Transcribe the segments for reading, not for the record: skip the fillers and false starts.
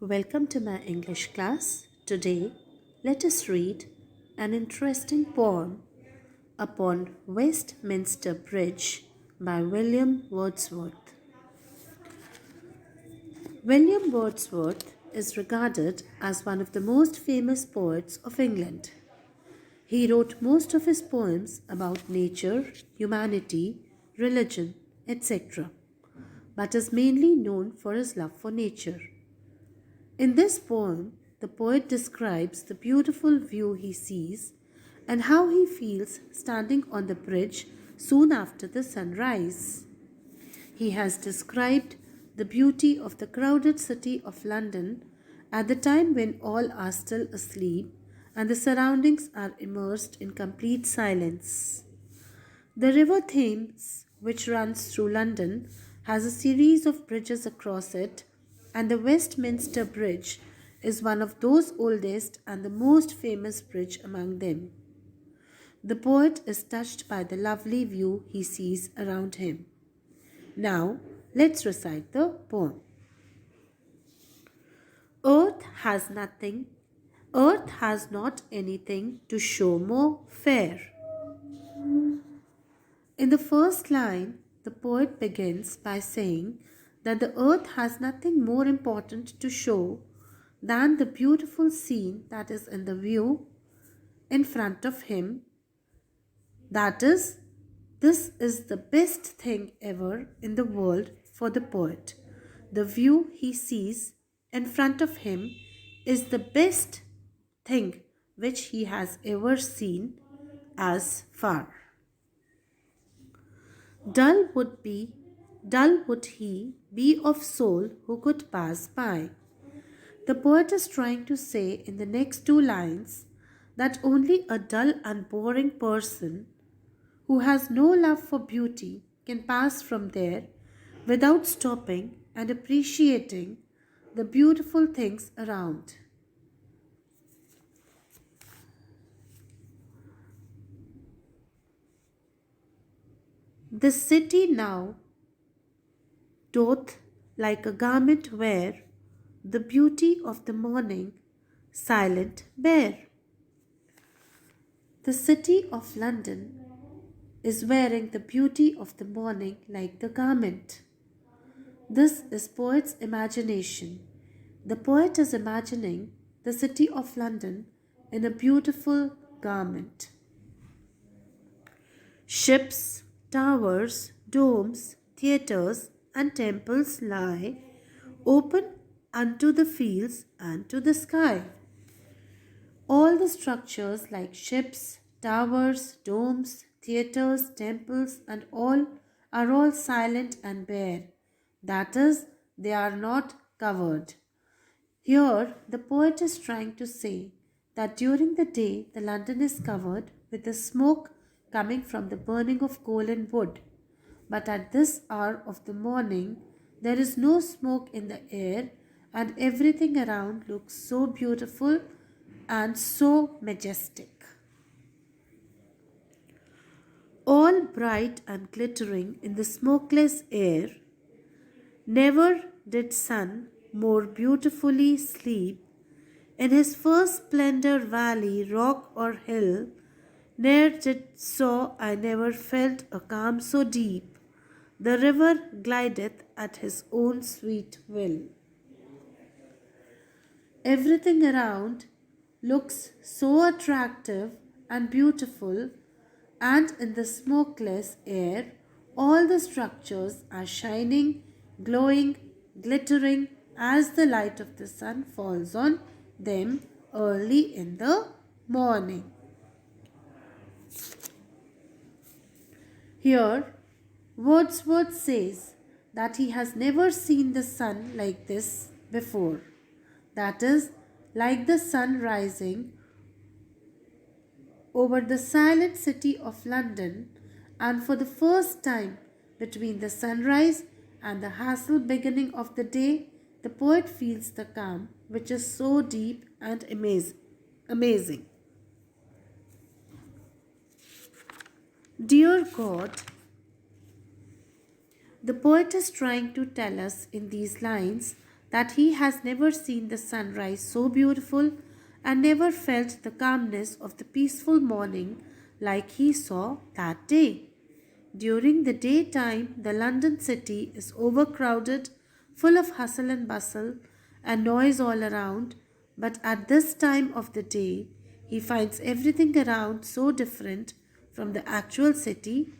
Welcome to my English class. Today, let us read an interesting poem upon Westminster Bridge by William Wordsworth. William Wordsworth is regarded as one of the most famous poets of England. He wrote most of his poems about nature, humanity, religion, etc., but is mainly known for his love for nature. In this poem, the poet describes the beautiful view he sees and how he feels standing on the bridge soon after the sunrise. He has described the beauty of the crowded city of London at the time when all are still asleep and the surroundings are immersed in complete silence. The River Thames, which runs through London, has a series of bridges across it, and the Westminster Bridge is one of those oldest and the most famous bridge among them. The poet is touched by the lovely view he sees around him. Now, let's recite the poem. Earth has nothing, earth has not anything to show more fair. In the first line, the poet begins by saying that the earth has nothing more important to show than the beautiful scene that is in the view in front of him. That is, this is the best thing ever in the world for the poet. The view he sees in front of him is the best thing which he has ever seen as far. Dull would be, dull would he be of soul who could pass by. The poet is trying to say in the next two lines that only a dull and boring person who has no love for beauty can pass from there without stopping and appreciating the beautiful things around. The city now doth like a garment wear the beauty of the morning silent bear. The city of London is wearing the beauty of the morning like the garment. This is poet's imagination. The poet is imagining the city of London in a beautiful garment. Ships, towers, domes, theatres, and temples lie open unto the fields and to the sky. All the structures like ships, towers, domes, theatres, temples, and all are all silent and bare. That is, they are not covered. Here, the poet is trying to say that during the day, the London is covered with the smoke coming from the burning of coal and wood. But at this hour of the morning, there is no smoke in the air, and everything around looks so beautiful and so majestic. All bright and glittering in the smokeless air, never did sun more beautifully sleep. In his first splendor, valley, rock, or hill, ne'er did saw I never felt a calm so deep. The river glideth at his own sweet will. Everything around looks so attractive and beautiful, and in the smokeless air, all the structures are shining, glowing, glittering as the light of the sun falls on them early in the morning. Here, Wordsworth says that he has never seen the sun like this before. That is, like the sun rising over the silent city of London, and for the first time between the sunrise and the hassle beginning of the day, the poet feels the calm which is so deep and amazing. Dear God, the poet is trying to tell us in these lines that he has never seen the sunrise so beautiful and never felt the calmness of the peaceful morning like he saw that day. During the daytime, the London city is overcrowded, full of hustle and bustle and noise all around, but at this time of the day, he finds everything around so different from the actual city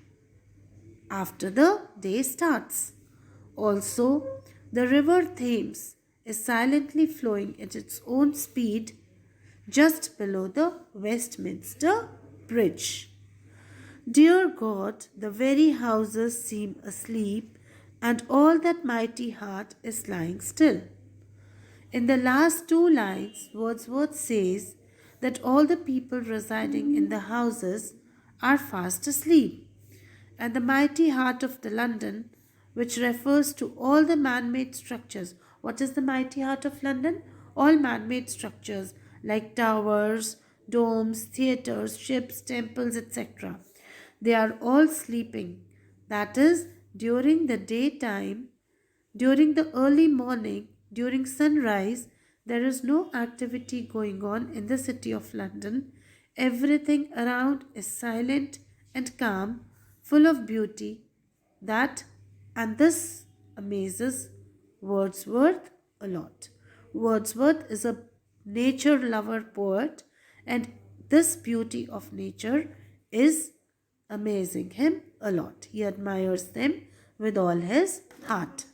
after the day starts. Also, the river Thames is silently flowing at its own speed just below the Westminster Bridge. Dear God, the very houses seem asleep, and all that mighty heart is lying still. In the last two lines, Wordsworth says that all the people residing in the houses are fast asleep, and the mighty heart of the London, which refers to all the man made structures. What is the mighty heart of London? All man made structures like towers, domes, theatres, ships, temples, etc. They are all sleeping. That is, during the daytime, during the early morning, during sunrise, there is no activity going on in the city of London. Everything around is silent and calm, full of beauty. That and this amazes Wordsworth a lot. Wordsworth is a nature lover poet, and this beauty of nature is amazing him a lot. He admires them with all his heart.